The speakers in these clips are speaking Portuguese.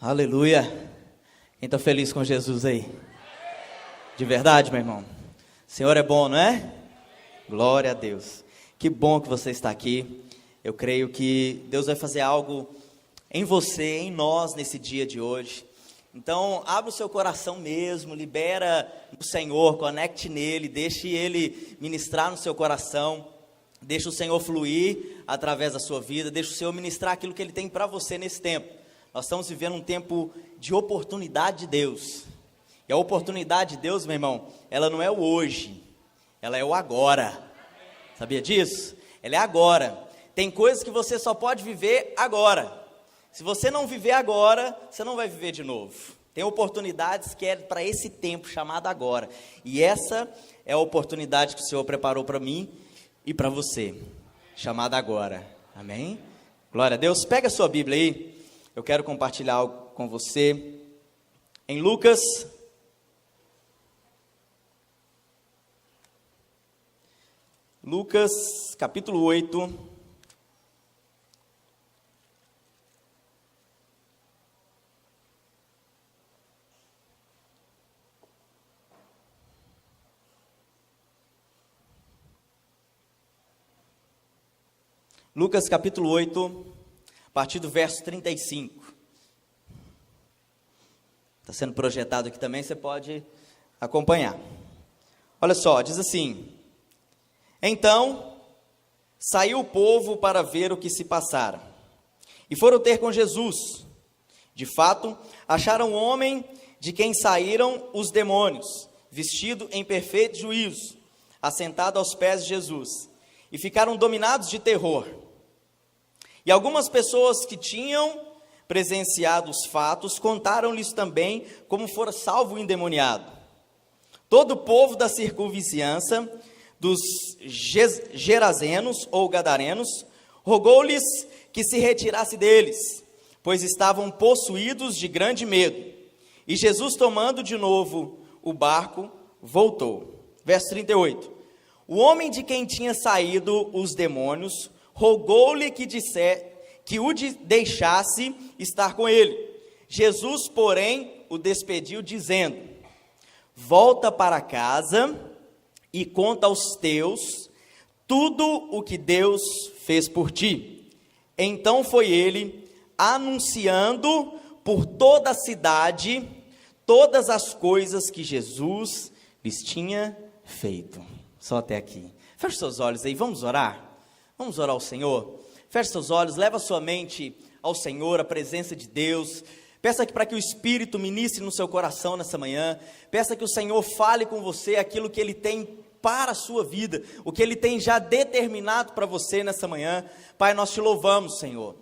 Aleluia. Quem está feliz com Jesus aí? De verdade, meu irmão? O Senhor é bom, não é? Glória a Deus. Que bom que você está aqui. Eu creio que Deus vai fazer algo em você, em nós, nesse dia de hoje. Então, abra o seu coração mesmo, libera o Senhor, conecte nele, deixe ele ministrar no seu coração. Deixe o Senhor fluir através da sua vida, deixe o Senhor ministrar aquilo que Ele tem para você nesse tempo. Nós estamos vivendo um tempo de oportunidade de Deus. E a oportunidade de Deus, meu irmão, ela não é o hoje, ela é o agora. Sabia disso? Ela é agora. Tem coisas que você só pode viver agora. Se você não viver agora, você não vai viver de novo. Tem oportunidades que é para esse tempo chamado agora. E essa é a oportunidade que o Senhor preparou para mim e para você, chamada agora, amém? Glória a Deus. Pega a sua Bíblia aí, eu quero compartilhar algo com você, em Lucas, capítulo 8, Lucas capítulo 8, a partir do verso 35. Está sendo projetado aqui também, você pode acompanhar. Olha só, diz assim: Então, saiu o povo para ver o que se passara, e foram ter com Jesus. De fato, acharam um homem de quem saíram os demônios, vestido em perfeito juízo, assentado aos pés de Jesus, e ficaram dominados de terror. E algumas pessoas que tinham presenciado os fatos contaram-lhes também como fora salvo o endemoniado. Todo o povo da circunvizinhança dos Gerazenos ou Gadarenos rogou-lhes que se retirasse deles, pois estavam possuídos de grande medo. E Jesus, tomando de novo o barco, voltou. Verso 38. O homem de quem tinha saído os demônios rogou-lhe que o deixasse estar com ele. Jesus, porém, o despediu, dizendo: Volta para casa e conta aos teus tudo o que Deus fez por ti. Então foi ele, anunciando por toda a cidade todas as coisas que Jesus lhes tinha feito. Só até aqui. Feche seus olhos aí, vamos orar? Vamos orar ao Senhor? Feche seus olhos, leva sua mente ao Senhor, à presença de Deus. Peça para que o Espírito ministre no seu coração nessa manhã. Peça que o Senhor fale com você aquilo que Ele tem para a sua vida, o que Ele tem já determinado para você nessa manhã. Pai, nós te louvamos, Senhor.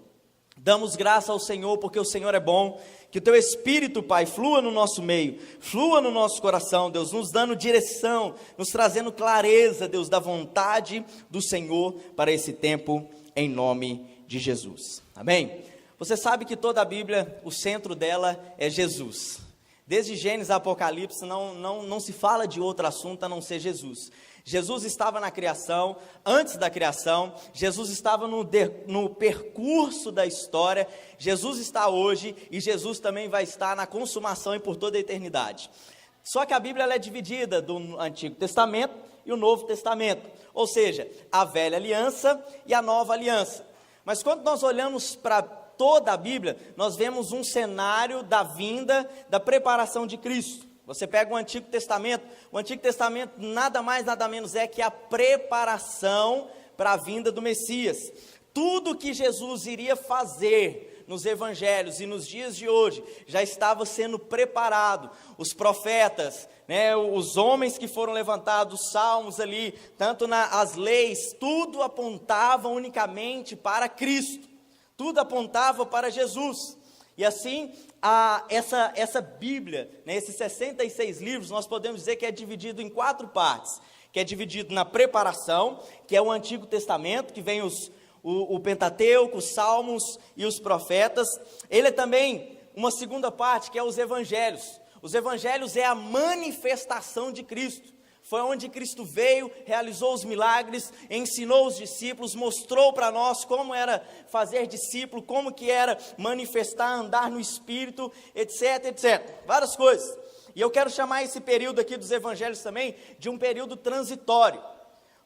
Damos graça ao Senhor, porque o Senhor é bom. Que o Teu Espírito, Pai, flua no nosso meio, flua no nosso coração, Deus, nos dando direção, nos trazendo clareza, Deus, da vontade do Senhor para esse tempo, em nome de Jesus. Amém? Você sabe que toda a Bíblia, o centro dela é Jesus. Desde Gênesis a Apocalipse, não se fala de outro assunto a não ser Jesus. Jesus estava na criação, antes da criação, Jesus estava no percurso da história, Jesus está hoje e Jesus também vai estar na consumação e por toda a eternidade. Só que a Bíblia ela é dividida do Antigo Testamento e o Novo Testamento, ou seja, a velha aliança e a nova aliança. Mas quando nós olhamos para toda a Bíblia, nós vemos um cenário da vinda, da preparação de Cristo. Você pega o Antigo Testamento nada mais, nada menos é que a preparação para a vinda do Messias. Tudo que Jesus iria fazer nos evangelhos e nos dias de hoje, já estava sendo preparado. Os profetas, os homens que foram levantados, os salmos ali, tanto as leis, tudo apontava unicamente para Cristo. Tudo apontava para Jesus. E assim, essa Bíblia, esses 66 livros, nós podemos dizer que é dividido em 4 partes, que é dividido na preparação, que é o Antigo Testamento, que vem o Pentateuco, os Salmos e os Profetas. Ele é também uma segunda parte, que é os Evangelhos. Os Evangelhos é a manifestação de Cristo, foi onde Cristo veio, realizou os milagres, ensinou os discípulos, mostrou para nós como era fazer discípulo, como que era manifestar, andar no Espírito, etc, etc. Várias coisas. E eu quero chamar esse período aqui dos evangelhos também de um período transitório,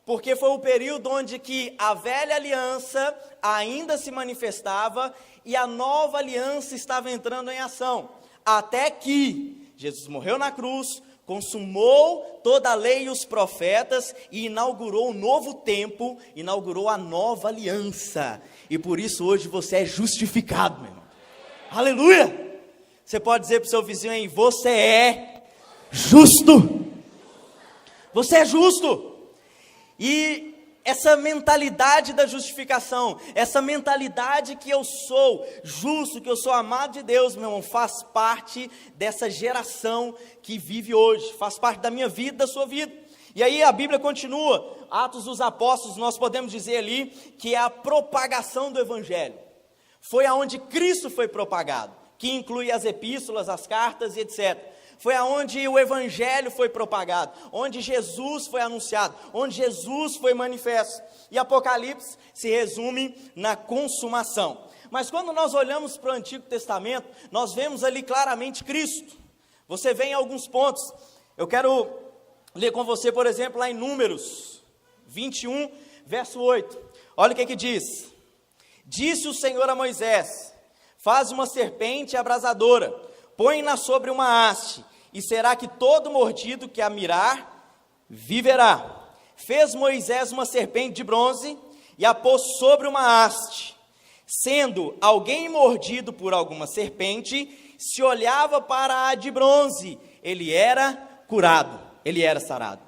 porque foi o período onde que a velha aliança ainda se manifestava e a nova aliança estava entrando em ação, até que Jesus morreu na cruz, consumou toda a lei e os profetas e inaugurou um novo tempo, inaugurou a nova aliança, e por isso hoje você é justificado, meu irmão. Aleluia! Você pode dizer para o seu vizinho aí, você é justo, você é justo. E essa mentalidade da justificação, essa mentalidade que eu sou justo, que eu sou amado de Deus, meu irmão, faz parte dessa geração que vive hoje, faz parte da minha vida, da sua vida. E aí a Bíblia continua, Atos dos Apóstolos, nós podemos dizer ali que é a propagação do Evangelho, foi aonde Cristo foi propagado, que inclui as epístolas, as cartas e etc. Foi aonde o Evangelho foi propagado, onde Jesus foi anunciado, onde Jesus foi manifesto. E Apocalipse se resume na consumação. Mas quando nós olhamos para o Antigo Testamento, nós vemos ali claramente Cristo. Você vê em alguns pontos. Eu quero ler com você, por exemplo, lá em Números 21, verso 8. Olha o que diz. Disse o Senhor a Moisés, faz uma serpente abrasadora, põe-na sobre uma haste, e será que todo mordido que a mirar, viverá. Fez Moisés uma serpente de bronze, e a pôs sobre uma haste. Sendo alguém mordido por alguma serpente, se olhava para a de bronze, ele era curado, ele era sarado.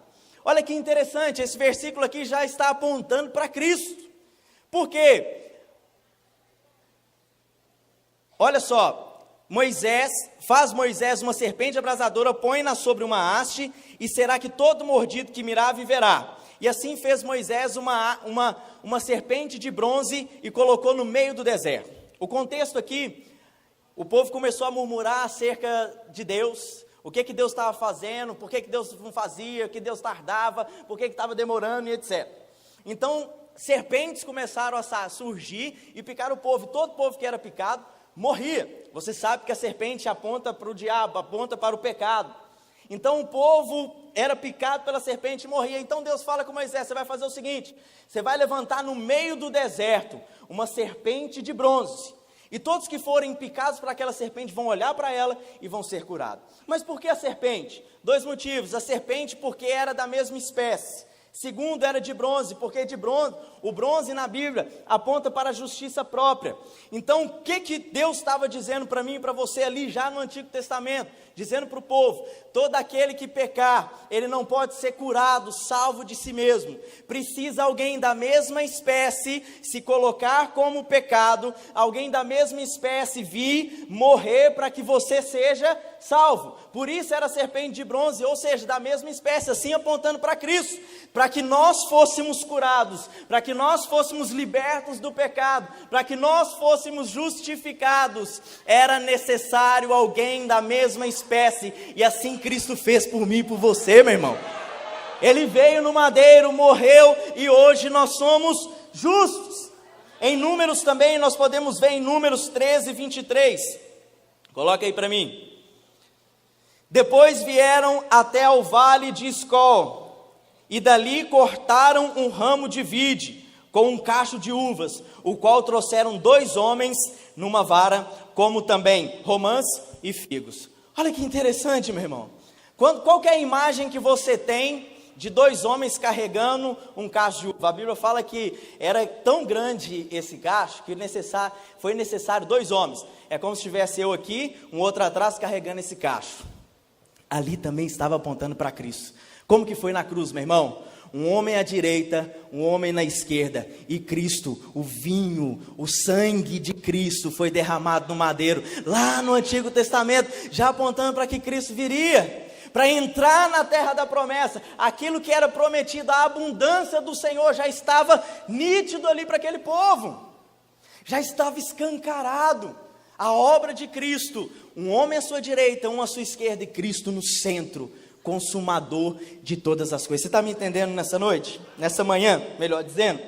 Olha que interessante, esse versículo aqui já está apontando para Cristo. Por quê? Olha só, faz Moisés uma serpente abrasadora, põe-na sobre uma haste, e será que todo mordido que mirar viverá. E assim fez Moisés uma serpente de bronze e colocou no meio do deserto. O contexto aqui, o povo começou a murmurar acerca de Deus, o que Deus estava fazendo, por que Deus não fazia, que Deus tardava, por que estava demorando e etc. Então, serpentes começaram a surgir e picar o povo, e todo povo que era picado, morria. Você sabe que a serpente aponta para o diabo, aponta para o pecado. Então o povo era picado pela serpente e morria. Então Deus fala com Moisés, você vai fazer o seguinte, você vai levantar no meio do deserto uma serpente de bronze, e todos que forem picados por aquela serpente vão olhar para ela e vão ser curados. Mas por que a serpente? 2 motivos, a serpente porque era da mesma espécie. Segundo, era de bronze, porque o bronze na Bíblia aponta para a justiça própria. Então, o que Deus estava dizendo para mim e para você ali já no Antigo Testamento? Dizendo para o povo, todo aquele que pecar, ele não pode ser curado, salvo de si mesmo. Precisa alguém da mesma espécie se colocar como pecado, alguém da mesma espécie vir, morrer para que você seja salvo. Por isso era a serpente de bronze, ou seja, da mesma espécie, assim apontando para Cristo, para que nós fôssemos curados, para que nós fôssemos libertos do pecado, para que nós fôssemos justificados, era necessário alguém da mesma espécie, e assim Cristo fez por mim e por você, meu irmão. Ele veio no madeiro, morreu, e hoje nós somos justos. Em Números também, nós podemos ver em Números 13, 23, coloca aí para mim. Depois vieram até ao vale de Escol, e dali cortaram um ramo de vide, com um cacho de uvas, o qual trouxeram 2 homens numa vara, como também romãs e figos. Olha que interessante, meu irmão. Qual que é a imagem que você tem de 2 homens carregando um cacho de uva? A Bíblia fala que era tão grande esse cacho, que foi necessário 2 homens. É como se tivesse eu aqui, um outro atrás carregando esse cacho. Ali também estava apontando para Cristo. Como que foi na cruz, meu irmão? Um homem à direita, um homem na esquerda, e Cristo, o vinho, o sangue de Cristo foi derramado no madeiro, lá no Antigo Testamento, já apontando para que Cristo viria, para entrar na terra da promessa. Aquilo que era prometido, a abundância do Senhor já estava nítido ali para aquele povo, já estava escancarado, a obra de Cristo, um homem à sua direita, um à sua esquerda, e Cristo no centro, consumador de todas as coisas. Você está me entendendo nessa noite? Nessa manhã, melhor dizendo?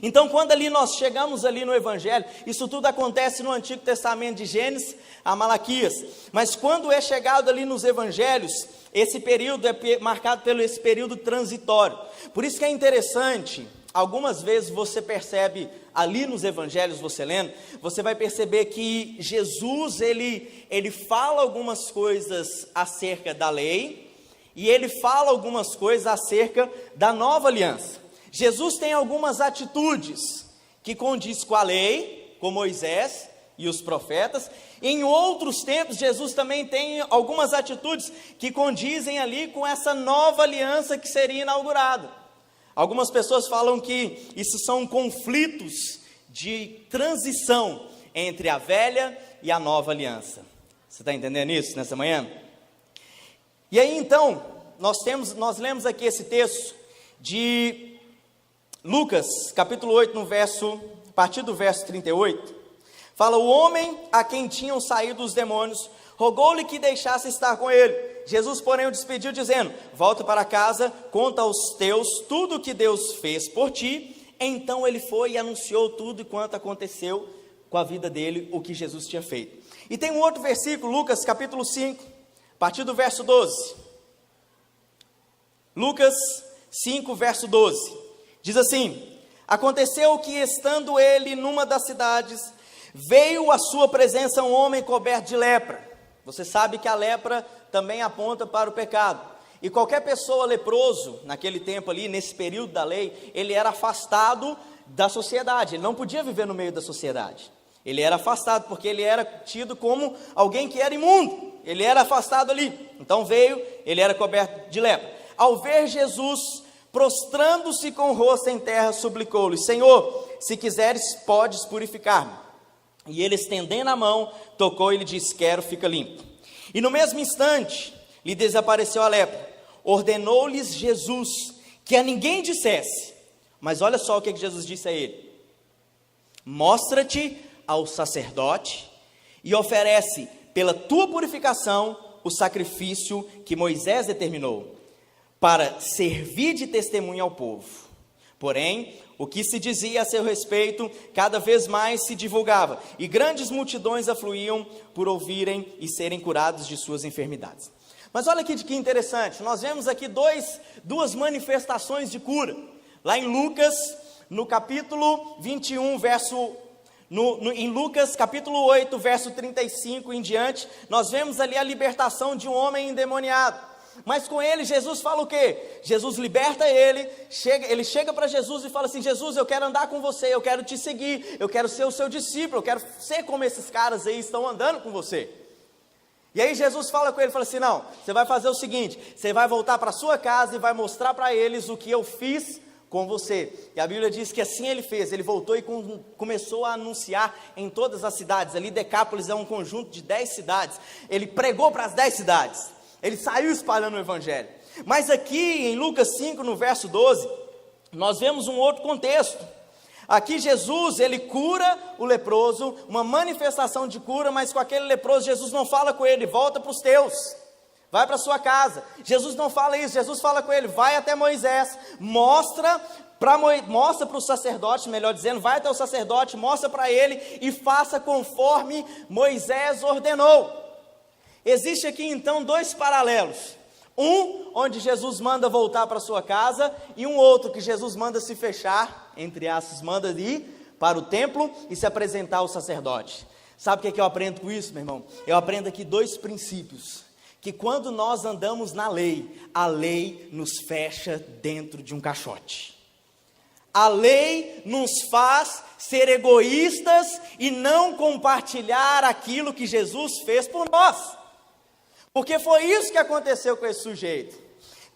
Então, quando ali nós chegamos ali no Evangelho, isso tudo acontece no Antigo Testamento, de Gênesis a Malaquias, mas quando é chegado ali nos Evangelhos, esse período é marcado pelo esse período transitório. Por isso que é interessante, algumas vezes você percebe ali nos Evangelhos, você lendo, você vai perceber que Jesus, ele fala algumas coisas acerca da lei, e ele fala algumas coisas acerca da nova aliança. Jesus tem algumas atitudes que condiz com a lei, com Moisés e os profetas. Em outros tempos, Jesus também tem algumas atitudes que condizem ali com essa nova aliança que seria inaugurada. Algumas pessoas falam que isso são conflitos de transição entre a velha e a nova aliança. Você está entendendo isso nessa manhã? E aí então, nós lemos aqui esse texto de Lucas, capítulo 8, a partir do verso 38, fala: o homem a quem tinham saído os demônios, rogou-lhe que deixasse estar com ele. Jesus, porém, o despediu, dizendo: volta para casa, conta aos teus tudo o que Deus fez por ti. Então ele foi e anunciou tudo quanto aconteceu com a vida dele, o que Jesus tinha feito. E tem um outro versículo, Lucas, capítulo 5, a partir do verso 12. Lucas 5, verso 12. Diz assim: aconteceu que, estando ele numa das cidades, veio à sua presença um homem coberto de lepra. Você sabe que a lepra também aponta para o pecado. E qualquer pessoa leproso, naquele tempo ali, nesse período da lei, ele era afastado da sociedade, ele não podia viver no meio da sociedade. Ele era afastado, porque ele era tido como alguém que era imundo, ele era afastado ali. Então veio, ele era coberto de lepra. Ao ver Jesus, prostrando-se com o rosto em terra, suplicou-lhe: Senhor, se quiseres, podes purificar-me. E ele, estendendo a mão, tocou e lhe disse: quero, fica limpo. E no mesmo instante, lhe desapareceu a lepra. Ordenou-lhes Jesus que a ninguém dissesse. Mas olha só o que Jesus disse a ele: mostra-te ao sacerdote e oferece pela tua purificação o sacrifício que Moisés determinou, para servir de testemunho ao povo. Porém, o que se dizia a seu respeito, cada vez mais se divulgava, e grandes multidões afluíam por ouvirem e serem curados de suas enfermidades. Mas olha aqui que interessante, nós vemos aqui duas manifestações de cura. Lá em Lucas, no capítulo 21, em Lucas capítulo 8, verso 35 em diante, nós vemos ali a libertação de um homem endemoniado. Mas com ele, Jesus fala o quê? Jesus liberta ele chega para Jesus e fala assim: Jesus, eu quero andar com você, eu quero te seguir, eu quero ser o seu discípulo, eu quero ser como esses caras aí estão andando com você. E aí Jesus fala com ele, fala assim: não, você vai fazer o seguinte, você vai voltar para sua casa e vai mostrar para eles o que eu fiz com você. E a Bíblia diz que assim ele fez, ele voltou e começou a anunciar em todas as cidades. Ali Decápolis é um conjunto de 10 cidades, ele pregou para as 10 cidades, ele saiu espalhando o Evangelho. Mas aqui em Lucas 5, no verso 12, nós vemos um outro contexto. Aqui Jesus, ele cura o leproso, uma manifestação de cura, mas com aquele leproso, Jesus não fala com ele: volta para os teus, vai para a sua casa. Jesus não fala isso, Jesus fala com ele: vai até Moisés, mostra para o sacerdote, melhor dizendo, vai até o sacerdote, mostra para ele e faça conforme Moisés ordenou. Existe aqui então dois paralelos. Um, onde Jesus manda voltar para sua casa, e um outro que Jesus manda se fechar, entre aspas, manda ir para o templo e se apresentar ao sacerdote. Sabe o que eu aprendo com isso, meu irmão? Eu aprendo aqui dois princípios: que quando nós andamos na lei, a lei nos fecha dentro de um caixote. A lei nos faz ser egoístas e não compartilhar aquilo que Jesus fez por nós. Porque foi isso que aconteceu com esse sujeito.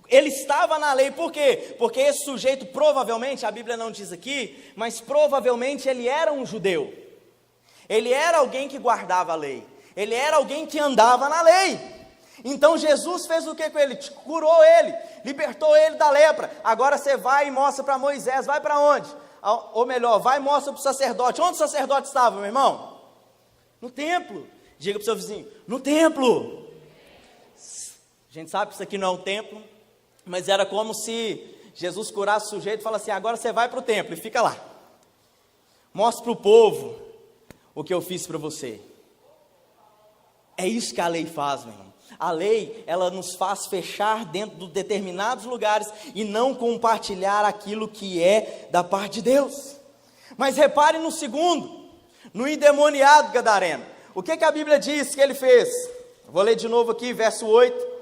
Ele estava na lei, por quê? Porque esse sujeito provavelmente, a Bíblia não diz aqui, mas provavelmente ele era um judeu. Ele era alguém que guardava a lei. Ele era alguém que andava na lei. Então Jesus fez o que com ele? Curou ele, libertou ele da lepra. Agora você vai e mostra para Moisés. Vai para onde? Ou melhor, vai e mostra para o sacerdote. Onde o sacerdote estava, meu irmão? No templo. Diga para o seu vizinho: no templo. A gente sabe que isso aqui não é um templo, mas era como se Jesus curasse o sujeito e falasse assim: agora você vai para o templo e fica lá. Mostre para o povo o que eu fiz para você. É isso que a lei faz, meu irmão. A lei, ela nos faz fechar dentro de determinados lugares e não compartilhar aquilo que é da parte de Deus. Mas repare no segundo, no endemoniado gadareno. O que a Bíblia diz que ele fez? Vou ler de novo aqui, verso 8,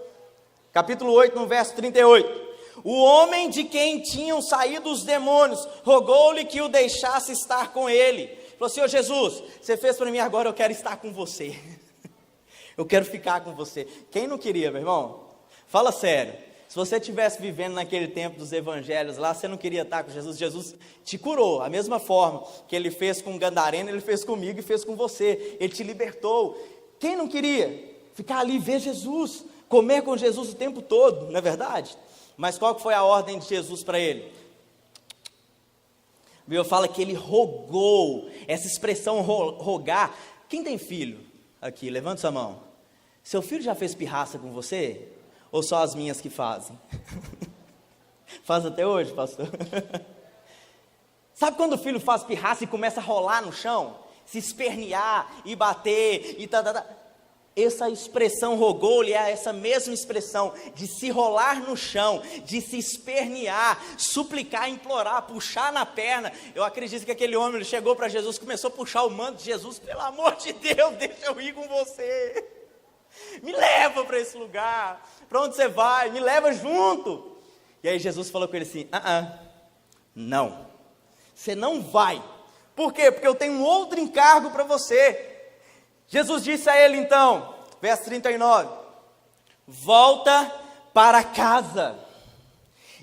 capítulo 8, no verso 38. O homem de quem tinham saído os demônios rogou-lhe que o deixasse estar com ele. Falou: Senhor Jesus, você fez para mim, agora eu quero estar com você. Eu quero ficar com você. Quem não queria, meu irmão? Fala sério. Se você estivesse vivendo naquele tempo dos evangelhos lá, você não queria estar com Jesus. Jesus te curou. A mesma forma que ele fez com o gadareno, ele fez comigo e fez com você. Ele te libertou. Quem não queria ficar ali, ver Jesus, comer com Jesus o tempo todo, não é verdade? Mas qual que foi a ordem de Jesus para ele? A Bíblia fala que ele rogou. Essa expressão rogar. Quem tem filho aqui? Levanta sua mão. Seu filho já fez pirraça com você? Ou só as minhas que fazem? Faz até hoje, pastor? Sabe quando o filho faz pirraça e começa a rolar no chão? Se espernear e bater e tá. Essa expressão rogou-lhe é essa mesma expressão de se rolar no chão, de se espernear, suplicar, implorar, puxar na perna. Eu acredito que aquele homem chegou para Jesus, começou a puxar o manto de Jesus: pelo amor de Deus, deixa eu ir com você. Me leva para esse lugar. Para onde você vai? Me leva junto. E aí Jesus falou com ele assim: não, você não vai. Por quê? Porque eu tenho um outro encargo para você. Jesus disse a ele então, verso 39, volta para casa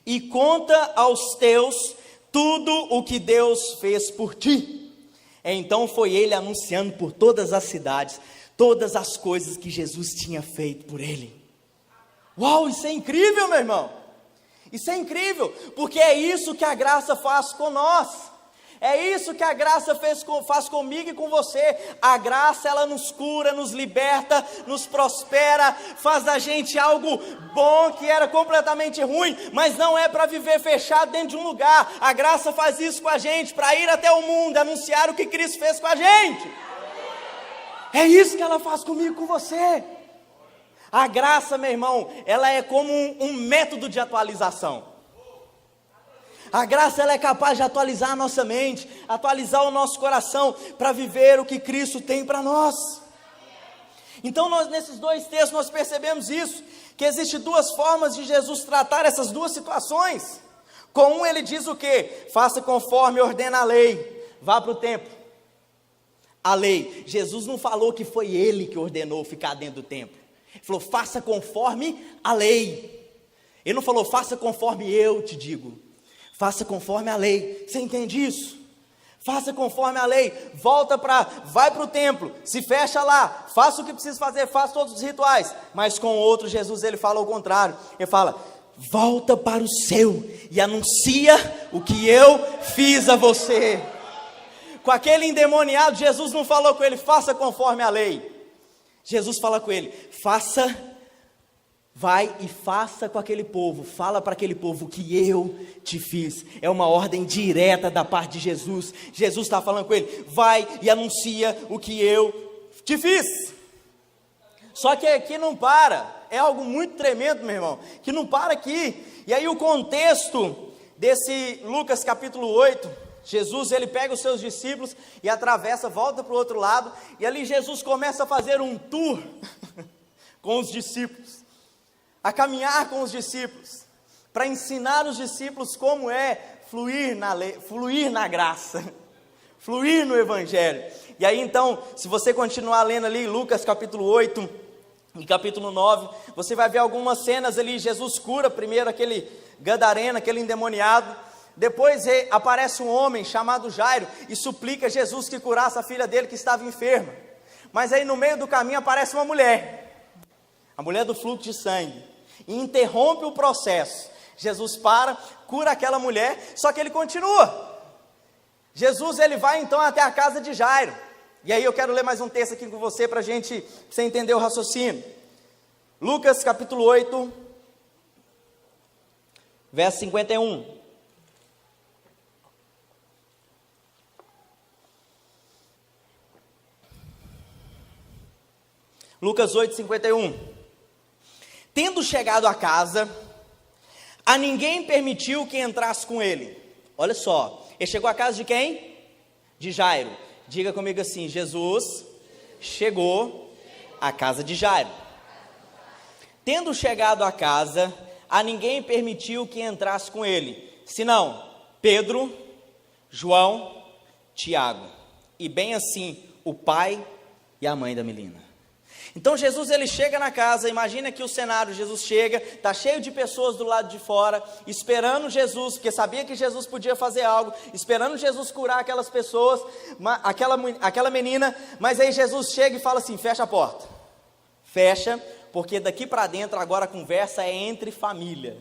e conta aos teus tudo o que Deus fez por ti. Então foi ele anunciando por todas as cidades todas as coisas que Jesus tinha feito por ele. Uau, isso é incrível, meu irmão. Isso é incrível, porque é isso que a graça faz com nós. É isso que a graça faz comigo e com você. A graça, ela nos cura, nos liberta, nos prospera, faz da gente algo bom que era completamente ruim, mas não é para viver fechado dentro de um lugar. A graça faz isso com a gente, para ir até o mundo, anunciar o que Cristo fez com a gente. É isso que ela faz comigo e com você. A graça, meu irmão, ela é como um método de atualização. A graça, ela é capaz de atualizar a nossa mente, atualizar o nosso coração, para viver o que Cristo tem para nós. Então nesses dois textos nós percebemos isso, que existem duas formas de Jesus tratar essas duas situações. Com um ele diz o quê? Faça conforme ordena a lei, vá para o templo. A lei, Jesus não falou que foi ele que ordenou ficar dentro do templo. Ele falou: faça conforme a lei. Ele não falou: faça conforme eu te digo. Faça conforme a lei. Você entende isso? Faça conforme a lei. Vai para o templo, se fecha lá, faça o que precisa fazer, faça todos os rituais. Mas com o outro, Jesus, ele fala o contrário. Ele fala: volta para o seu e anuncia o que eu fiz a você. Com aquele endemoniado, Jesus não falou com ele: faça conforme a lei. Jesus fala com ele: vai e faça com aquele povo, fala para aquele povo o que eu te fiz. É uma ordem direta da parte de Jesus. Jesus está falando com ele: vai e anuncia o que eu te fiz. Só que aqui não para, é algo muito tremendo, meu irmão, que não para aqui. E aí o contexto desse Lucas capítulo 8, Jesus, ele pega os seus discípulos e atravessa, volta para o outro lado, e ali Jesus começa a fazer um tour com os discípulos, a caminhar com os discípulos, para ensinar os discípulos como é fluir na lei, fluir na graça, fluir no evangelho. E aí então, se você continuar lendo ali Lucas capítulo 8 e capítulo 9, você vai ver algumas cenas ali. Jesus cura primeiro aquele gadareno, aquele endemoniado. Depois aparece um homem chamado Jairo e suplica a Jesus que curasse a filha dele que estava enferma. Mas aí no meio do caminho aparece uma mulher, a mulher do fluxo de sangue, e interrompe o processo. Jesus para, cura aquela mulher, só que ele continua. Jesus, ele vai então até a casa de Jairo. E aí eu quero ler mais um texto aqui com você, para você entender o raciocínio. Lucas capítulo 8, verso 51. Lucas 8, 51. Tendo chegado a casa, a ninguém permitiu que entrasse com ele. Olha só, ele chegou à casa de quem? De Jairo. Diga comigo assim: Jesus chegou à casa de Jairo. Tendo chegado à casa, a ninguém permitiu que entrasse com ele, senão Pedro, João, Tiago, e bem assim o pai e a mãe da menina. Então Jesus, ele chega na casa, imagina que o cenário, Jesus chega, está cheio de pessoas do lado de fora, esperando Jesus, porque sabia que Jesus podia fazer algo, esperando Jesus curar aquelas pessoas, aquela menina, mas aí Jesus chega e fala assim: fecha a porta, fecha, porque daqui para dentro agora a conversa é entre família.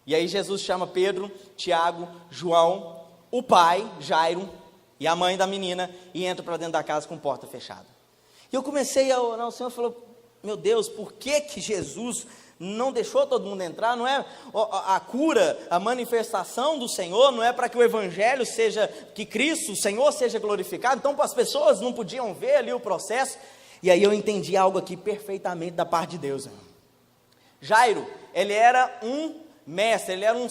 E aí Jesus chama Pedro, Tiago, João, o pai, Jairo, e a mãe da menina, e entra para dentro da casa com porta fechada. E eu comecei a orar, o Senhor falou: meu Deus, por que Jesus não deixou todo mundo entrar? Não é a cura, a manifestação do Senhor, não é para que o Evangelho seja, que Cristo, o Senhor, seja glorificado? Então as pessoas não podiam ver ali o processo. E aí eu entendi algo aqui perfeitamente da parte de Deus. Jairo, ele era um mestre, ele era um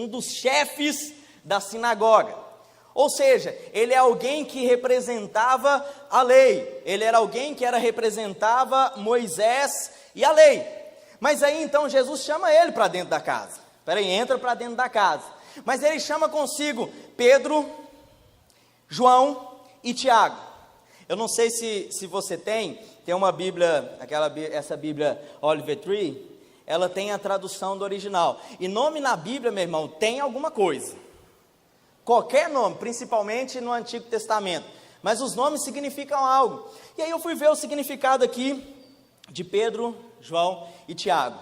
dos chefes da sinagoga. Ou seja, ele é alguém que representava a lei, ele era alguém que representava Moisés e a lei. Mas aí então Jesus chama ele para dentro da casa. Entra para dentro da casa. Mas ele chama consigo Pedro, João e Tiago. Eu não sei se você tem uma Bíblia, essa Bíblia Oliver Tree, ela tem a tradução do original. E nome na Bíblia, meu irmão, tem alguma coisa. Qualquer nome, principalmente no Antigo Testamento, mas os nomes significam algo. E aí eu fui ver o significado aqui de Pedro, João e Tiago.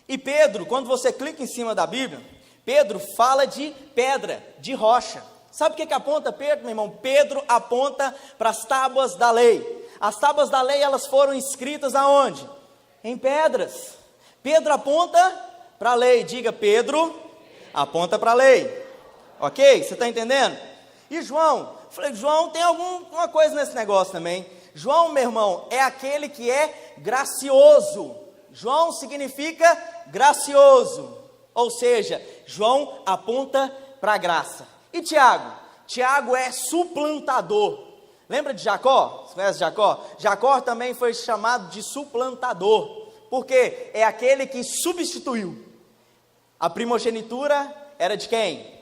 E Pedro, quando você clica em cima da Bíblia, Pedro fala de pedra, de rocha. Sabe o que aponta Pedro, meu irmão? Pedro aponta para as tábuas da lei. As tábuas da lei, elas foram escritas aonde? Em pedras. Pedro aponta para a lei. Diga: Pedro aponta para a lei. Ok? Você está entendendo? E João? Falei: João tem alguma coisa nesse negócio também. João, meu irmão, é aquele que é gracioso. João significa gracioso. Ou seja, João aponta para a graça. E Tiago? Tiago é suplantador. Lembra de Jacó? Você conhece Jacó? Jacó também foi chamado de suplantador. Por quê? É aquele que substituiu. A primogenitura era de quem?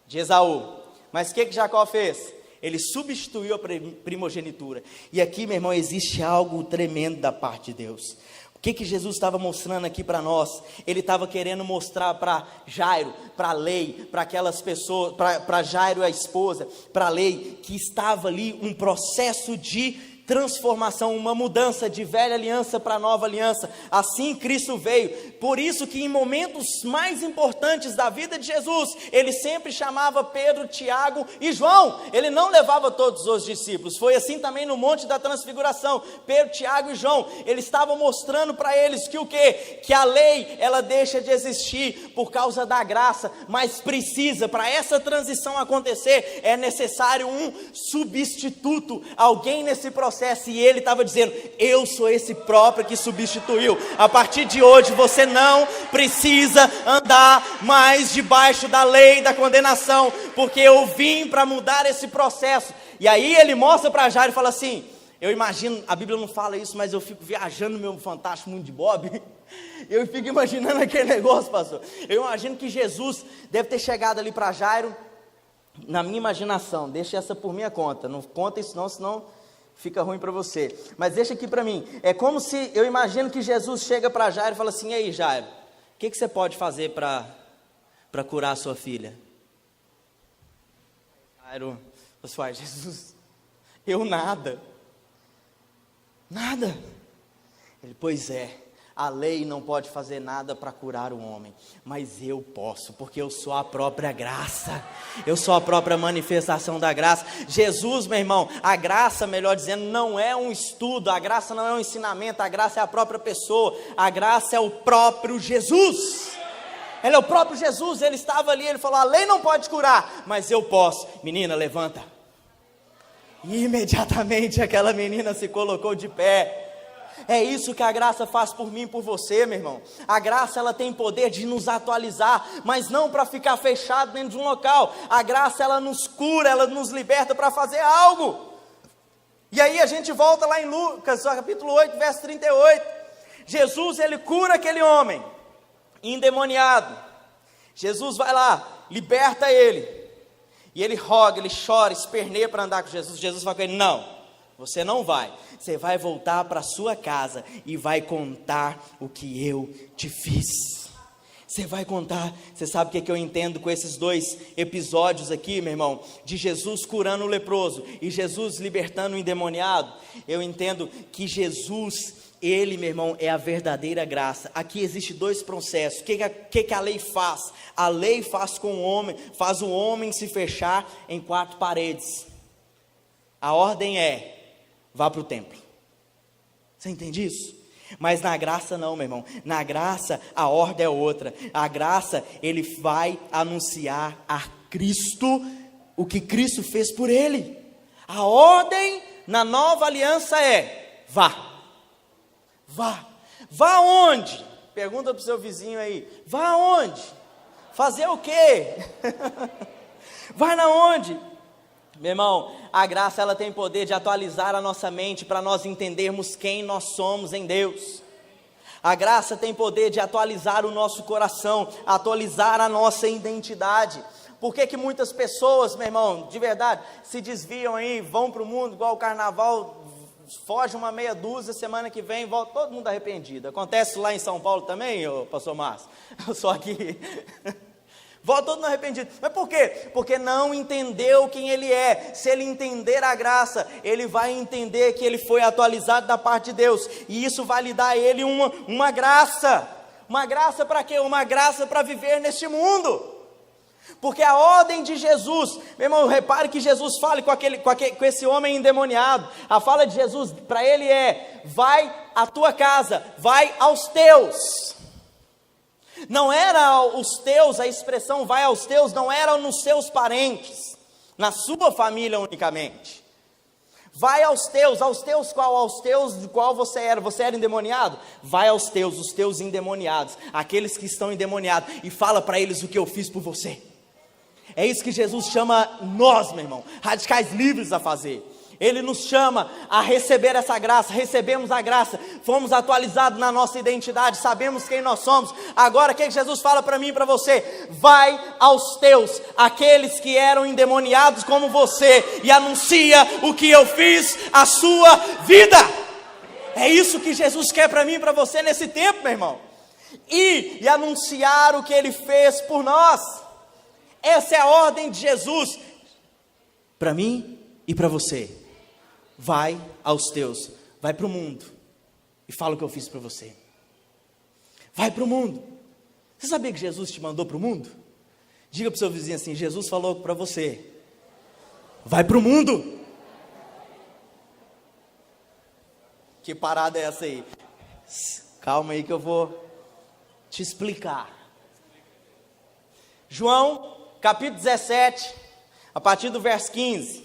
De Esaú. Mas o que Jacó fez? Ele substituiu a primogenitura. E aqui, meu irmão, existe algo tremendo da parte de Deus. O que Jesus estava mostrando aqui para nós? Ele estava querendo mostrar para Jairo, para a lei, para aquelas pessoas, para Jairo a esposa, para a lei, que estava ali um processo de transformação, uma mudança de velha aliança para nova aliança. Assim Cristo veio. Por isso que em momentos mais importantes da vida de Jesus, ele sempre chamava Pedro, Tiago e João. Ele não levava todos os discípulos. Foi assim também no Monte da Transfiguração. Pedro, Tiago e João, ele estava mostrando para eles que o quê? Que a lei, ela deixa de existir por causa da graça, mas precisa, para essa transição acontecer, é necessário um substituto, alguém nesse processo. E ele estava dizendo: eu sou esse próprio que substituiu. A partir de hoje você não precisa andar mais debaixo da lei da condenação, porque eu vim para mudar esse processo. E aí ele mostra para Jairo e fala assim: eu imagino, a Bíblia não fala isso, mas eu fico viajando no meu fantástico mundo de Bob. Eu fico imaginando aquele negócio, pastor. Eu imagino que Jesus deve ter chegado ali para Jairo, na minha imaginação. Deixa essa por minha conta, não conta isso não, senão fica ruim para você. Mas deixa aqui para mim. É como se, eu imagino que Jesus chega para Jairo e fala assim: e aí, Jairo, o que você pode fazer para curar a sua filha? Jairo, Jesus, eu nada. Ele: pois é, A lei não pode fazer nada para curar o homem, mas eu posso, porque eu sou a própria graça, eu sou a própria manifestação da graça. Jesus, meu irmão, a graça, melhor dizendo, não é um estudo, a graça não é um ensinamento, a graça é a própria pessoa, a graça é o próprio Jesus. Ele é o próprio Jesus, ele estava ali, ele falou, a lei não pode curar, mas eu posso. Menina, levanta. E imediatamente aquela menina se colocou de pé. É isso que a graça faz por mim e por você, meu irmão. A graça, ela tem poder de nos atualizar, mas não para ficar fechado dentro de um local. A graça, ela nos cura, ela nos liberta para fazer algo. E aí a gente volta lá em Lucas, capítulo 8, verso 38. Jesus, ele cura aquele homem endemoniado. Jesus vai lá, liberta ele. E ele roga, ele chora, esperneia para andar com Jesus. Jesus fala com ele, não, você não vai. Você vai voltar para sua casa e vai contar o que eu te fiz. Você vai contar. Você sabe o que eu entendo com esses dois episódios aqui, meu irmão? De Jesus curando o leproso e Jesus libertando o endemoniado. Eu entendo que Jesus, ele, meu irmão, é a verdadeira graça. Aqui existe dois processos. O que a lei faz? A lei faz com o homem, faz o homem se fechar em quatro paredes. A ordem é, vá para o templo. Você entende isso? Mas na graça não, meu irmão. Na graça a ordem é outra. A graça, ele vai anunciar a Cristo o que Cristo fez por ele. A ordem na nova aliança é, vá. Vá. Vá aonde? Pergunta para o seu vizinho aí. Vá aonde? Fazer o quê? Vai na onde? Meu irmão, a graça, ela tem poder de atualizar a nossa mente para nós entendermos quem nós somos em Deus. A graça tem poder de atualizar o nosso coração, atualizar a nossa identidade. Por que muitas pessoas, meu irmão, de verdade, se desviam aí, vão para o mundo, igual o carnaval, foge uma meia dúzia, semana que vem, volta todo mundo arrependido. Acontece lá em São Paulo também, pastor Márcio? Eu sou aqui... Volta todo mundo arrependido. Mas por quê? Porque não entendeu quem ele é. Se ele entender a graça, ele vai entender que ele foi atualizado da parte de Deus. E isso vai lhe dar a ele uma graça. Uma graça para quê? Uma graça para viver neste mundo. Porque a ordem de Jesus, meu irmão, repare que Jesus fala com esse homem endemoniado. A fala de Jesus para ele é, vai à tua casa, vai aos teus. Não era os teus, a expressão vai aos teus, não era nos seus parentes, na sua família unicamente. Vai aos teus qual? Aos teus de qual você era endemoniado? Vai aos teus, os teus endemoniados, aqueles que estão endemoniados, e fala para eles o que eu fiz por você. É isso que Jesus chama nós, meu irmão, radicais livres a fazer. Ele nos chama a receber essa graça, recebemos a graça, fomos atualizados na nossa identidade, sabemos quem nós somos. Agora o que Jesus fala para mim e para você? Vai aos teus, aqueles que eram endemoniados como você, e anuncia o que eu fiz à sua vida. É isso que Jesus quer para mim e para você nesse tempo, meu irmão. E anunciar o que ele fez por nós. Essa é a ordem de Jesus para mim e para você. Vai aos teus, vai para o mundo e fala o que eu fiz para você. Vai para o mundo. Você sabia que Jesus te mandou para o mundo? Diga para o seu vizinho assim, Jesus falou para você, vai para o mundo. Que parada é essa aí? Calma aí que eu vou te explicar. João, capítulo 17, a partir do verso 15.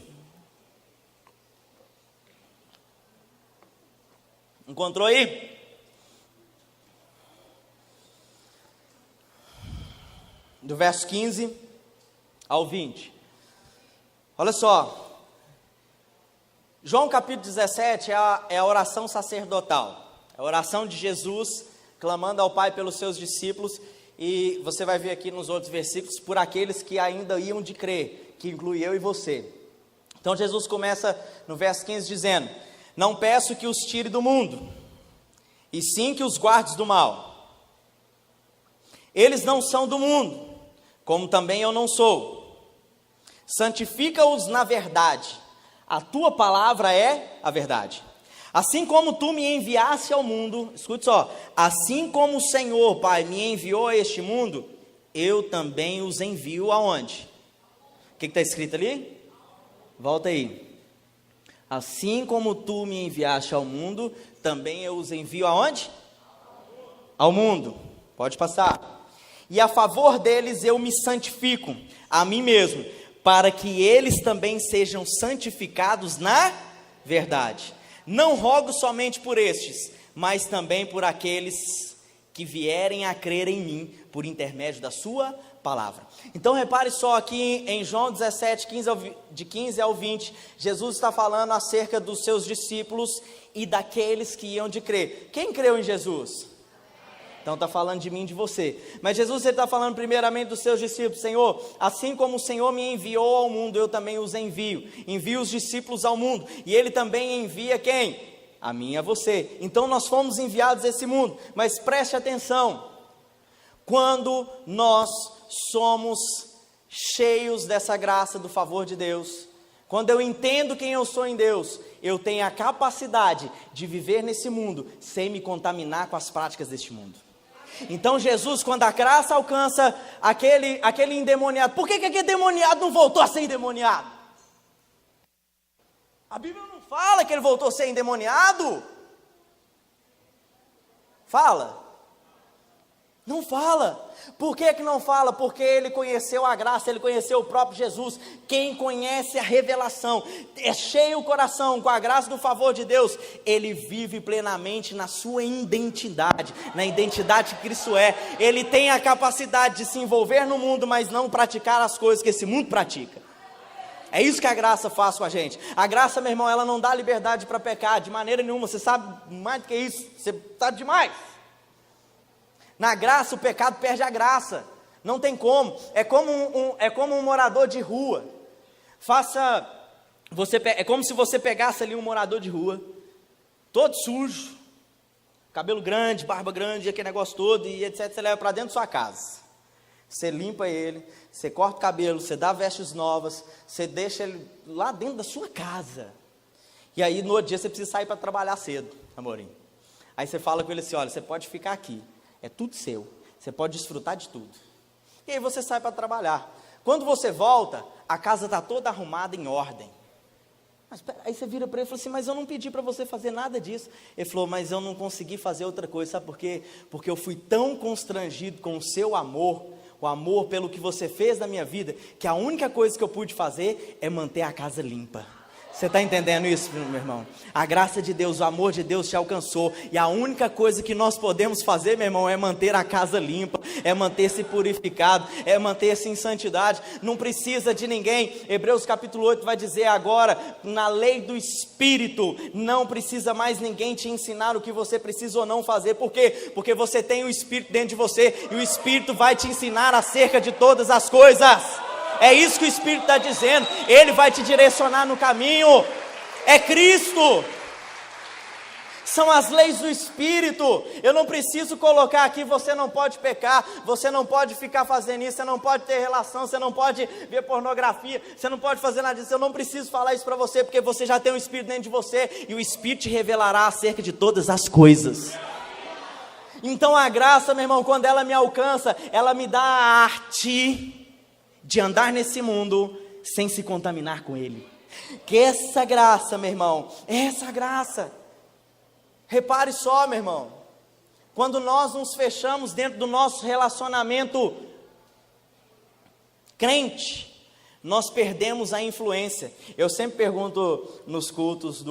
Encontrou aí? Do verso 15 ao 20. Olha só. João capítulo 17 é a oração sacerdotal. É a oração de Jesus clamando ao Pai pelos seus discípulos. E você vai ver aqui nos outros versículos, por aqueles que ainda iam de crer, que inclui eu e você. Então Jesus começa no verso 15 dizendo: não peço que os tire do mundo, e sim que os guardes do mal. Eles não são do mundo, como também eu não sou. Santifica-os na verdade. A tua palavra é a verdade. Assim como tu me enviaste ao mundo, escute só, assim como o Senhor, Pai, me enviou a este mundo, eu também os envio aonde? O que está escrito ali? Volta aí. Assim como tu me enviaste ao mundo, também eu os envio aonde? Ao mundo. Pode passar. E a favor deles eu me santifico, a mim mesmo, para que eles também sejam santificados na verdade. Não rogo somente por estes, mas também por aqueles que vierem a crer em mim, por intermédio da sua palavra. Então repare só aqui em João 17, de 15 ao 20, Jesus está falando acerca dos seus discípulos e daqueles que iam de crer. Quem creu em Jesus? Então está falando de mim e de você. Mas Jesus está falando primeiramente dos seus discípulos. Senhor, assim como o Senhor me enviou ao mundo, eu também os envio. Envio os discípulos ao mundo. E Ele também envia quem? A mim e a você. Então nós fomos enviados a esse mundo. Mas preste atenção. Quando nós somos cheios dessa graça, do favor de Deus, quando eu entendo quem eu sou em Deus, eu tenho a capacidade de viver nesse mundo sem me contaminar com as práticas deste mundo. Então Jesus, quando a graça alcança aquele endemoniado, por que aquele endemoniado não voltou a ser endemoniado? A Bíblia não fala que ele voltou a ser endemoniado. Fala? Não fala. Por que não fala? Porque ele conheceu a graça, ele conheceu o próprio Jesus. Quem conhece a revelação, é cheio o coração com a graça do favor de Deus, ele vive plenamente na sua identidade, na identidade que Cristo é. Ele tem a capacidade de se envolver no mundo, mas não praticar as coisas que esse mundo pratica. É isso que a graça faz com a gente. A graça, meu irmão, ela não dá liberdade para pecar de maneira nenhuma. Você sabe mais do que isso, você sabe demais. Na graça o pecado perde a graça, não tem como. É como um morador de rua. É como se você pegasse ali um morador de rua, todo sujo, cabelo grande, barba grande, aquele negócio todo, e etc. Você leva para dentro da sua casa. Você limpa ele, você corta o cabelo, você dá vestes novas, você deixa ele lá dentro da sua casa. E aí no outro dia você precisa sair para trabalhar cedo, amorinho. Aí você fala com ele assim, olha, você pode ficar aqui. É tudo seu, você pode desfrutar de tudo. E aí você sai para trabalhar. Quando você volta, a casa está toda arrumada em ordem. Mas aí você vira para ele e fala assim, mas eu não pedi para você fazer nada disso. Ele falou, mas eu não consegui fazer outra coisa, sabe por quê? Porque eu fui tão constrangido com o seu amor, o amor pelo que você fez na minha vida, que a única coisa que eu pude fazer é manter a casa limpa. Você está entendendo isso, meu irmão? A graça de Deus, o amor de Deus te alcançou. E a única coisa que nós podemos fazer, meu irmão, é manter a casa limpa, é manter-se purificado, é manter-se em santidade. Não precisa de ninguém. Hebreus capítulo 8 vai dizer agora, na lei do Espírito, não precisa mais ninguém te ensinar o que você precisa ou não fazer. Por quê? Porque você tem o Espírito dentro de você, e o Espírito vai te ensinar acerca de todas as coisas. É isso que o Espírito está dizendo. Ele vai te direcionar no caminho. É Cristo. São as leis do Espírito. Eu não preciso colocar aqui, você não pode pecar, você não pode ficar fazendo isso, você não pode ter relação, você não pode ver pornografia, você não pode fazer nada disso. Eu não preciso falar isso para você, porque você já tem o Espírito dentro de você, e o Espírito te revelará acerca de todas as coisas. Então a graça, meu irmão, quando ela me alcança, ela me dá a arte de andar nesse mundo sem se contaminar com ele. Que essa graça, meu irmão, essa graça, repare só, meu irmão, quando nós nos fechamos dentro do nosso relacionamento crente, nós perdemos a influência. Eu sempre pergunto nos cultos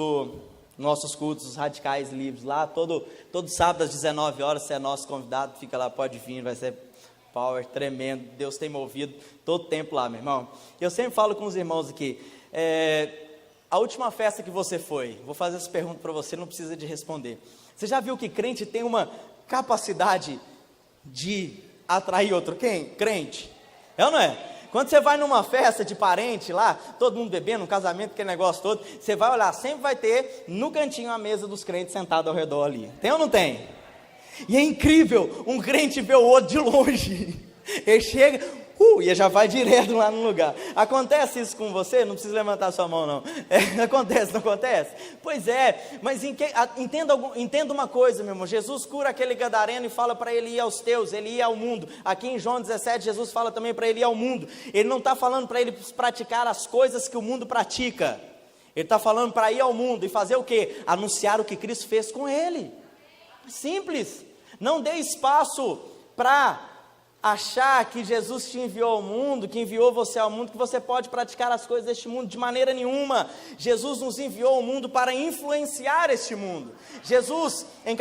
nossos cultos radicais livres lá, todo sábado às 19 horas, se é nosso convidado, fica lá, pode vir, vai ser power tremendo, Deus tem movido todo tempo lá, meu irmão. Eu sempre falo com os irmãos aqui, a última festa que você foi, vou fazer essa pergunta para você, não precisa de responder. Você já viu que crente tem uma capacidade de atrair outro crente? É ou não é? Quando você vai numa festa de parente lá, todo mundo bebendo, um casamento, aquele negócio todo, você vai olhar, sempre vai ter no cantinho a mesa dos crentes sentados ao redor ali. Tem ou não tem? E é incrível, um crente vê o outro de longe. Ele chega, e já vai direto lá no lugar. Acontece isso com você? Não precisa levantar sua mão, não. Acontece, não acontece? Pois é, mas entenda uma coisa, meu irmão. Jesus cura aquele gadareno e fala para ele ir aos teus, ele ir ao mundo. Aqui em João 17, Jesus fala também para ele ir ao mundo. Ele não está falando para ele praticar as coisas que o mundo pratica. Ele está falando para ir ao mundo e fazer o quê? Anunciar o que Cristo fez com ele. Simples. Não dê espaço para achar que Jesus te enviou ao mundo, que enviou você ao mundo, que você pode praticar as coisas deste mundo, de maneira nenhuma. Jesus nos enviou ao mundo para influenciar este mundo. Jesus, em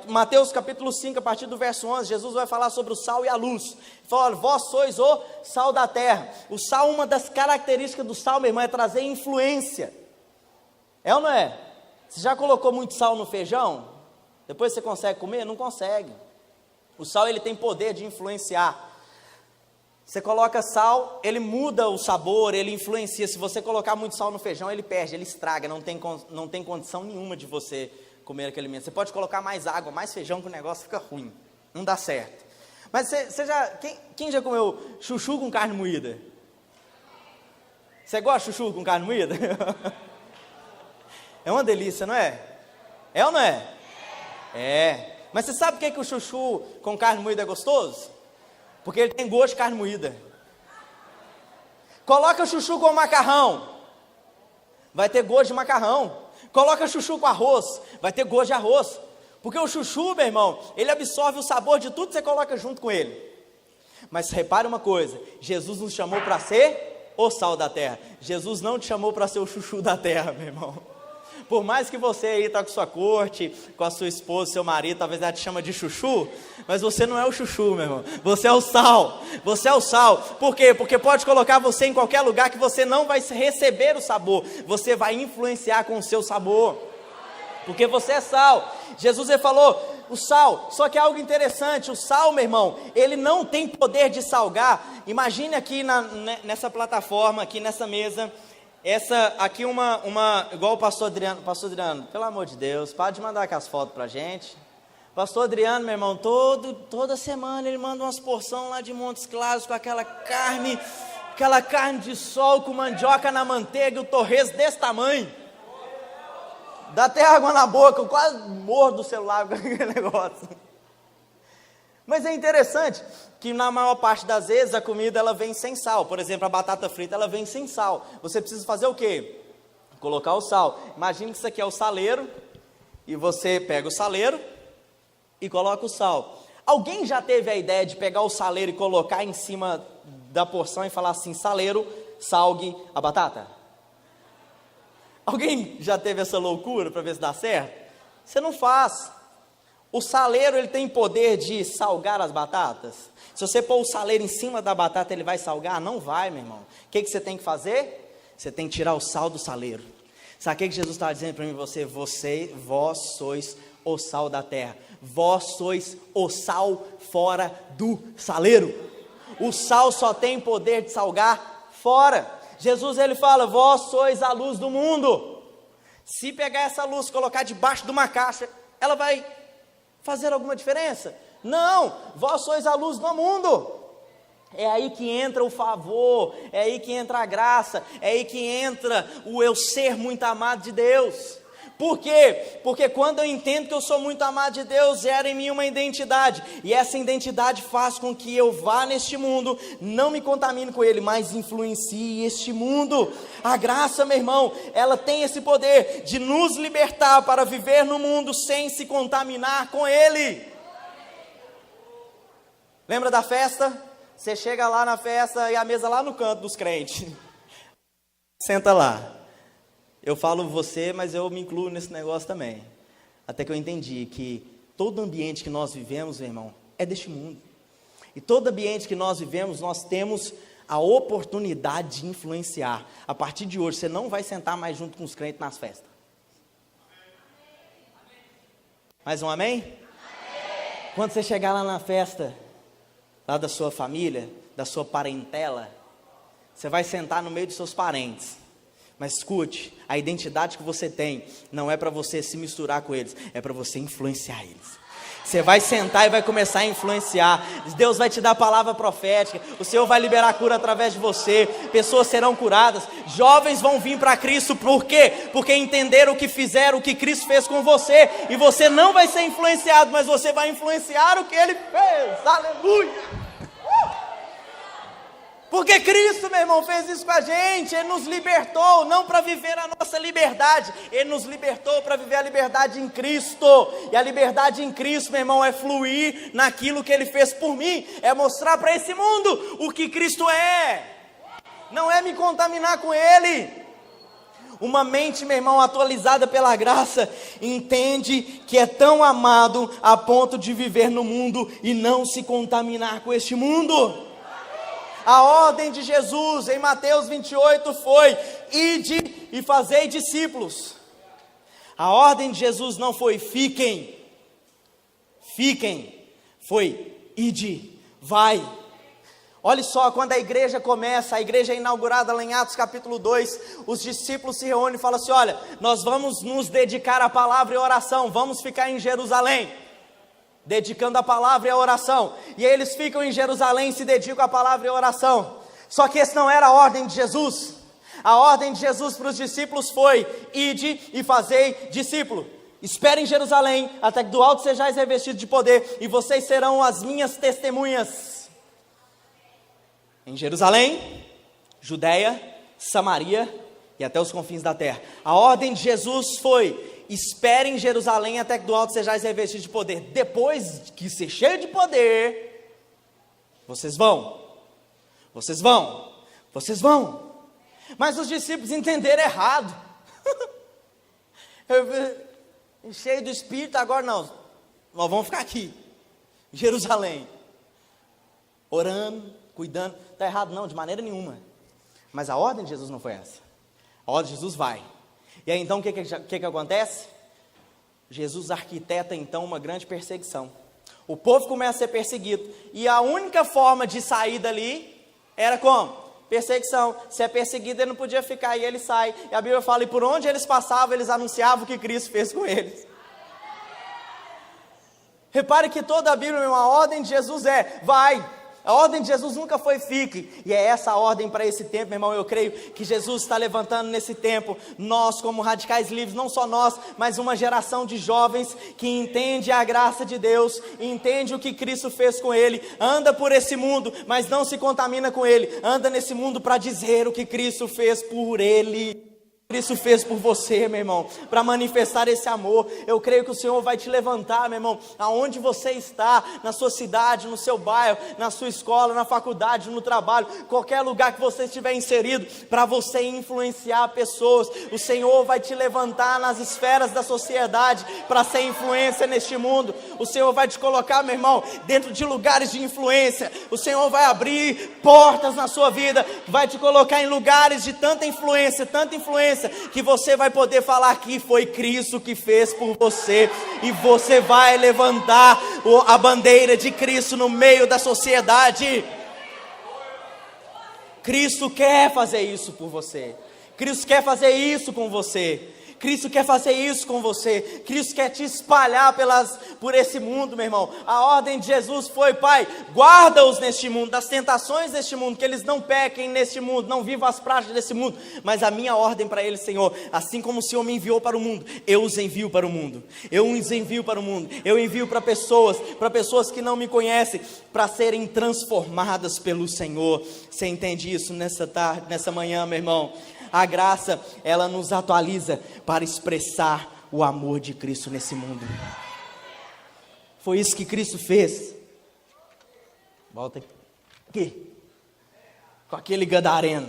Mateus capítulo 5, a partir do verso 11, Jesus vai falar sobre o sal e a luz. Ele fala: vós sois o sal da terra. O sal, uma das características do sal, meu irmão, é trazer influência. É ou não é? Você já colocou muito sal no feijão? Depois você consegue comer? Não consegue. O sal, ele tem poder de influenciar. Você coloca sal, ele muda o sabor, ele influencia. Se você colocar muito sal no feijão, ele perde, ele estraga, não tem condição nenhuma de você comer aquele alimento. Você pode colocar mais água, mais feijão, que o negócio fica ruim, não dá certo. Mas quem já comeu chuchu com carne moída? Você gosta de chuchu com carne moída? É uma delícia, não é? É ou não é? É. Mas você sabe por que o chuchu com carne moída é gostoso? Porque ele tem gosto de carne moída. Coloca chuchu com macarrão, vai ter gosto de macarrão. Coloca chuchu com arroz, vai ter gosto de arroz. Porque o chuchu, meu irmão, ele absorve o sabor de tudo que você coloca junto com ele. Mas repare uma coisa, Jesus nos chamou para ser o sal da terra. Jesus não te chamou para ser o chuchu da terra, meu irmão. Por mais que você aí está com sua corte, com a sua esposa, seu marido, talvez ela te chama de chuchu, mas você não é o chuchu, meu irmão. Você é o sal. Você é o sal. Por quê? Porque pode colocar você em qualquer lugar que você não vai receber o sabor. Você vai influenciar com o seu sabor. Porque você é sal. Jesus, ele falou, o sal. Só que é algo interessante, o sal, meu irmão, ele não tem poder de salgar. Imagine aqui nessa plataforma, aqui nessa mesa, essa aqui igual o pastor Adriano, pelo amor de Deus, para de mandar aquelas fotos pra gente. Pastor Adriano, meu irmão, toda semana ele manda umas porções lá de Montes Claros com aquela carne de sol com mandioca na manteiga e o torresmo desse tamanho. Dá até água na boca, eu quase morro do celular com aquele negócio. Mas é interessante que na maior parte das vezes a comida ela vem sem sal. Por exemplo, a batata frita ela vem sem sal. Você precisa fazer o quê? Colocar o sal. Imagine que isso aqui é o saleiro e você pega o saleiro e coloca o sal. Alguém já teve a ideia de pegar o saleiro e colocar em cima da porção e falar assim: saleiro, salgue a batata? Alguém já teve essa loucura para ver se dá certo? Você não faz. O saleiro, ele tem poder de salgar as batatas? Se você pôr o saleiro em cima da batata, ele vai salgar? Não vai, meu irmão. O que você tem que fazer? Você tem que tirar o sal do saleiro. Sabe o que Jesus está dizendo para mim e você? Vós sois o sal da terra. Vós sois o sal fora do saleiro. O sal só tem poder de salgar fora. Jesus, ele fala: vós sois a luz do mundo. Se pegar essa luz e colocar debaixo de uma caixa, ela vai fazer alguma diferença? Não, vós sois a luz do mundo. É aí que entra o favor, é aí que entra a graça, é aí que entra o eu ser muito amado de Deus. Por quê? Porque quando eu entendo que eu sou muito amado de Deus, gera em mim uma identidade, e essa identidade faz com que eu vá neste mundo, não me contamine com ele, mas influencie este mundo. A graça, meu irmão, ela tem esse poder de nos libertar para viver no mundo sem se contaminar com ele. Lembra da festa? Você chega lá na festa e a mesa lá no canto dos crentes. Senta lá. Eu falo você, mas eu me incluo nesse negócio também. Até que eu entendi que todo ambiente que nós vivemos, meu irmão, é deste mundo. E todo ambiente que nós vivemos, nós temos a oportunidade de influenciar. A partir de hoje, você não vai sentar mais junto com os crentes nas festas. Mais um amém? Amém? Quando você chegar lá na festa, lá da sua família, da sua parentela, você vai sentar no meio dos seus parentes. Mas escute, a identidade que você tem não é para você se misturar com eles, é para você influenciar eles. Você vai sentar e vai começar a influenciar. Deus vai te dar palavra profética. O Senhor vai liberar cura através de você. Pessoas serão curadas. Jovens vão vir para Cristo. Por quê? Porque entenderam o que fizeram, o que Cristo fez com você. E você não vai ser influenciado, mas você vai influenciar o que Ele fez. Aleluia! Porque Cristo, meu irmão, fez isso com a gente. Ele nos libertou, não para viver a nossa liberdade. Ele nos libertou para viver a liberdade em Cristo. E a liberdade em Cristo, meu irmão, é fluir naquilo que Ele fez por mim. É mostrar para esse mundo o que Cristo é. Não é me contaminar com Ele. Uma mente, meu irmão, atualizada pela graça, entende que é tão amado a ponto de viver no mundo e não se contaminar com este mundo. A ordem de Jesus em Mateus 28 foi: ide e fazei discípulos. A ordem de Jesus não foi fiquem, foi ide, vai. Olha só, quando a igreja começa, a igreja é inaugurada lá em Atos capítulo 2, os discípulos se reúnem e falam assim: olha, nós vamos nos dedicar à palavra e oração, vamos ficar em Jerusalém, dedicando a palavra e a oração. E aí eles ficam em Jerusalém e se dedicam à palavra e a oração. Só que essa não era a ordem de Jesus. A ordem de Jesus para os discípulos foi: ide e fazei discípulo. Esperem em Jerusalém, até que do alto sejais revestidos de poder, e vocês serão as minhas testemunhas em Jerusalém, Judeia, Samaria e até os confins da terra. A ordem de Jesus foi: esperem em Jerusalém até que do alto sejais revestidos de poder. Depois que ser cheio de poder, vocês vão. Mas os discípulos entenderam errado. Cheio do Espírito, agora não. Nós vamos ficar aqui, em Jerusalém, orando, cuidando. Está errado não, de maneira nenhuma. Mas a ordem de Jesus não foi essa. A ordem de Jesus vai. E aí então o que acontece? Jesus arquiteta então uma grande perseguição. O povo começa a ser perseguido. E a única forma de sair dali era como? Perseguição. Se é perseguido, ele não podia ficar, e ele sai. E a Bíblia fala: e por onde eles passavam, eles anunciavam o que Cristo fez com eles. Repare que toda a Bíblia, a ordem de Jesus é: vai. A ordem de Jesus nunca foi fique, e é essa a ordem para esse tempo, meu irmão. Eu creio que Jesus está levantando nesse tempo, nós como radicais livres, não só nós, mas uma geração de jovens que entende a graça de Deus, entende o que Cristo fez com ele, anda por esse mundo, mas não se contamina com ele, anda nesse mundo para dizer o que Cristo fez por ele. Cristo fez por você, meu irmão, para manifestar esse amor. Eu creio que o Senhor vai te levantar, meu irmão, aonde você está, na sua cidade, no seu bairro, na sua escola, na faculdade, no trabalho, qualquer lugar que você estiver inserido, para você influenciar pessoas. O Senhor vai te levantar nas esferas da sociedade, para ser influência neste mundo. O Senhor vai te colocar, meu irmão, dentro de lugares de influência. O Senhor vai abrir portas na sua vida, vai te colocar em lugares de tanta influência, que você vai poder falar que foi Cristo que fez por você, e você vai levantar a bandeira de Cristo no meio da sociedade. Cristo quer fazer isso por você, Cristo quer fazer isso com você, Cristo quer fazer isso com você, Cristo quer te espalhar por esse mundo, meu irmão. A ordem de Jesus foi: Pai, guarda-os neste mundo, das tentações deste mundo, que eles não pequem neste mundo, não vivam as práticas desse mundo. Mas a minha ordem para eles, Senhor, assim como o Senhor me enviou para o mundo, eu os envio para o mundo, eu envio para pessoas que não me conhecem, para serem transformadas pelo Senhor. Você entende isso nessa tarde, nessa manhã, meu irmão? A graça, ela nos atualiza para expressar o amor de Cristo nesse mundo. Foi isso que Cristo fez. Volta aqui. Com aquele gadareno.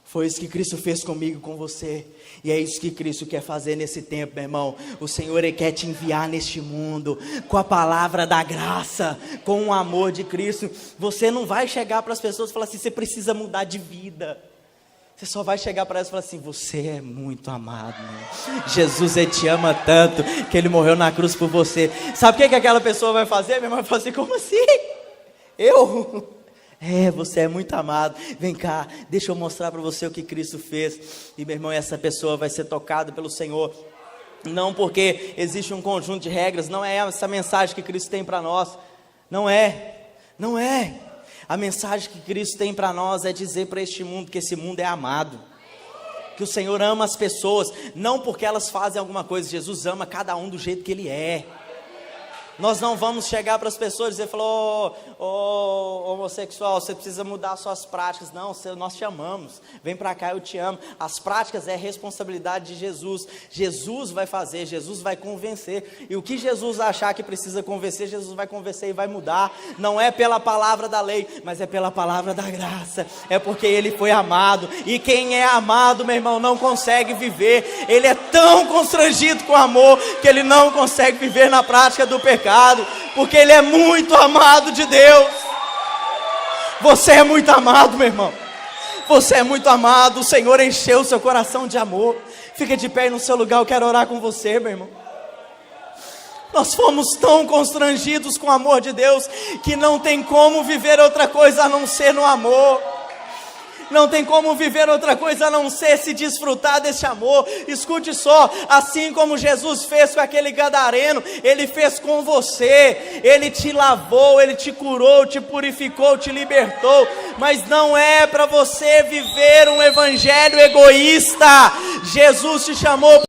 Foi isso que Cristo fez comigo, com você. E é isso que Cristo quer fazer nesse tempo, meu irmão. O Senhor, Ele quer te enviar neste mundo com a palavra da graça, com o amor de Cristo. Você não vai chegar para as pessoas e falar assim: você precisa mudar de vida. Você só vai chegar para elas e falar assim: você é muito amado, né? Jesus, Ele te ama tanto que Ele morreu na cruz por você. Sabe o que aquela pessoa vai fazer? Minha irmã vai falar assim: como assim? Eu? Você é muito amado. Vem cá, deixa eu mostrar para você o que Cristo fez. E meu irmão, essa pessoa vai ser tocada pelo Senhor. não porque existe um conjunto de regras. Não é essa mensagem que Cristo tem para nós. Não é. A mensagem que Cristo tem para nós é dizer para este mundo que esse mundo é amado, que o Senhor ama as pessoas, não porque elas fazem alguma coisa. Jesus ama cada um do jeito que Ele é. Nós não vamos chegar para as pessoas e dizer, homossexual, você precisa mudar suas práticas. Não, nós te amamos, vem para cá, eu te amo. As práticas é responsabilidade de Jesus. Jesus vai fazer, Jesus vai convencer. E o que Jesus achar que precisa convencer, Jesus vai convencer e vai mudar. Não é pela palavra da lei, mas é pela palavra da graça. É porque Ele foi amado. E quem é amado, meu irmão, não consegue viver. Ele é tão constrangido com o amor que ele não consegue viver na prática do pecado. Porque ele é muito amado de Deus. Você é muito amado, meu irmão. Você é muito amado. O Senhor encheu o seu coração de amor. Fica de pé no seu lugar, eu quero orar com você, meu irmão. Nós fomos tão constrangidos com o amor de Deus que não tem como viver outra coisa a não ser no amor. Não tem como viver outra coisa a não ser se desfrutar desse amor. Escute só, assim como Jesus fez com aquele gadareno, Ele fez com você. Ele te lavou, Ele te curou, te purificou, te libertou. Mas não é para você viver um evangelho egoísta. Jesus te chamou